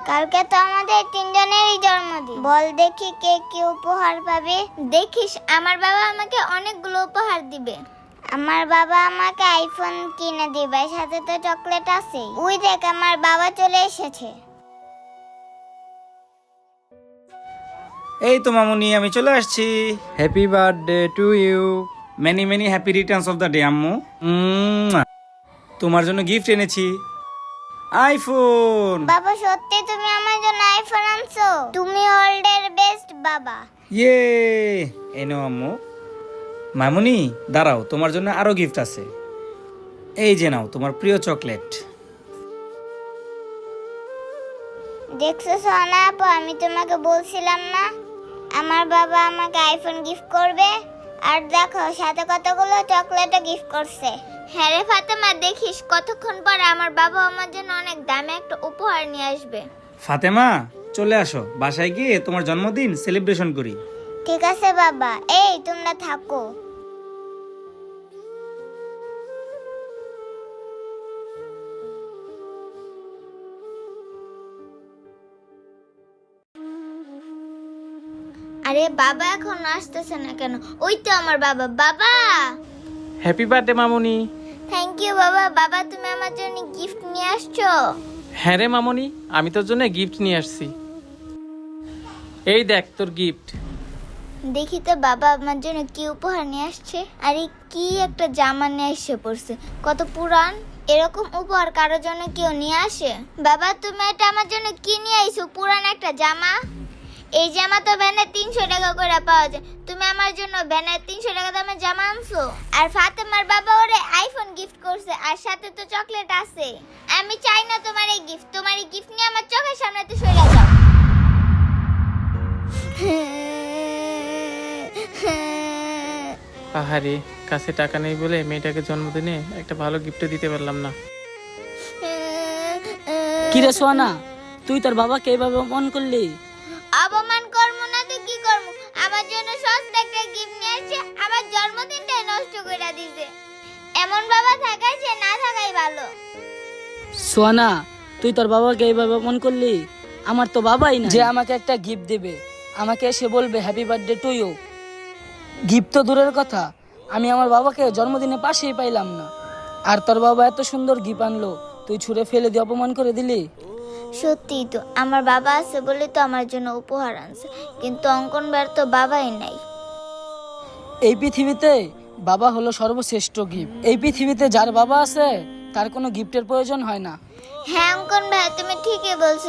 কালকে তো আমাদের তিনজনেরই জন্মদিন। বল দেখি কে কি উপহার পাবে। দেখিস আমার বাবা আমাকে অনেকগুলো উপহার দিবে। আমার বাবা আমাকে আইফোন কিনে দিবে, সাথে তো চকলেট আছে। ওই দেখ আমার বাবা চলে এসেছে। এই তো মামুনি, আমি চলে আসছি। Happy birthday to you. Many many happy returns of the day আম্মু। তোমার জন্য গিফট এনেছি, আইফোন। বাবা সত্যি তুমি আমার জন্য আইফোন আনছো? তুমি ওয়ার্ল্ডের বেস্ট বাবা। ইয়ে, এনো আম্মু। মামুনি দাঁড়াও, তোমার জন্য আরো গিফট আছে। এই যে নাও তোমার প্রিয় চকলেট। দেখছো সোনা আপু, আমি তোমাকে বলছিলাম না আমার বাবা আমাকে আইফোন গিফট করবে। আর দেখো সাথে কতগুলো চকলেটও গিফট করছে। হ্যাঁ রে ফাতেমা, দেখিস কতক্ষণ পরে আমার বাবা আমার জন্য অনেক দামি একটা উপহার নিয়ে আসবে। ফাতেমা চলে আসো, বাসায় গিয়ে তোমার জন্মদিন সেলিব্রেশন করি। ঠিক আছে বাবা, এই তোমরা থাকো। আরে বাবা এখন আসতেছে না কেন? ওই তো আমার বাবা। বাবা happy birthday Mamuni. Thank you বাবা। বাবা তুমি আমার জন্য গিফট নিয়ে আসছো? হ্যাঁ রে মামুনি, আমি তোর জন্য গিফট নিয়ে আসছি। এই দেখ তোর গিফট। দেখি তো বাবা আমার জন্য কি উপহার নিয়ে আসছে। আরে কি একটা জামা নিয়ে এসে পড়ছে, কত পুরান। এরকম উপহার কারোর জন্য কেউ নিয়ে আসে? বাবা তুমি এটা আমার জন্য কি নিয়ে আইছো? পুরান একটা জামা। এই জামা তো ভ্যানে 300 টাকা করে পাওয়া যায়, তুমি আমার জন্য ভ্যানে 300 টাকা দামের জামা আনছো? আর ফাতেমার বাবা ওরে আইফোন গিফট করছে, আর সাথে তো চকলেট আছে। আমি চাই না তোমার এই গিফট। তোমার এই গিফট নিয়ে আমার চোখের সামনে তো সরে যাও। আহারে, কাছে টাকা নেই বলে মেয়েটাকে জন্মদিনে একটা ভালো গিফট দিতে পারলাম না। কিরে সোনা, তুই তোর বাবাকে এইভাবে অপমান করলি? অপমান করবো না তো কি করবো? আমার জন্য সস্তা একটা গিফট নিয়ে আসছে, আমার জন্মদিনটাই নষ্ট করে দিছে। এমন বাবা থাকার চেয়ে না থাকাই ভালো। সোনা, তুই তোর বাবাকে এইভাবে অপমান করলি? আমার তো বাবাই না যে আমাকে একটা গিফট দেবে, আমাকে এসে বলবে happy birthday to you. Gift তো দূরের কথা, আমি আমার বাবাকে জন্মদিনে পাশেই পাইলাম না। আর তোর বাবা এত সুন্দর গিফট আনলো, তুই ছুঁড়ে ফেলে দিয়ে অপমান করে দিলি। সত্যি তো, আমার বাবা আছে বলে তো আমার জন্য উপহার আনছে, কিন্তু অঙ্কন বার তো বাবাই নাই। এই পৃথিবীতে বাবা হলো সর্বশ্রেষ্ঠ গিফট। এই পৃথিবীতে যার বাবা আছে তার কোনো গিফটের প্রয়োজন হয় না। হ্যাঁ অঙ্কন ভাই, তুমি ঠিকই বলছো।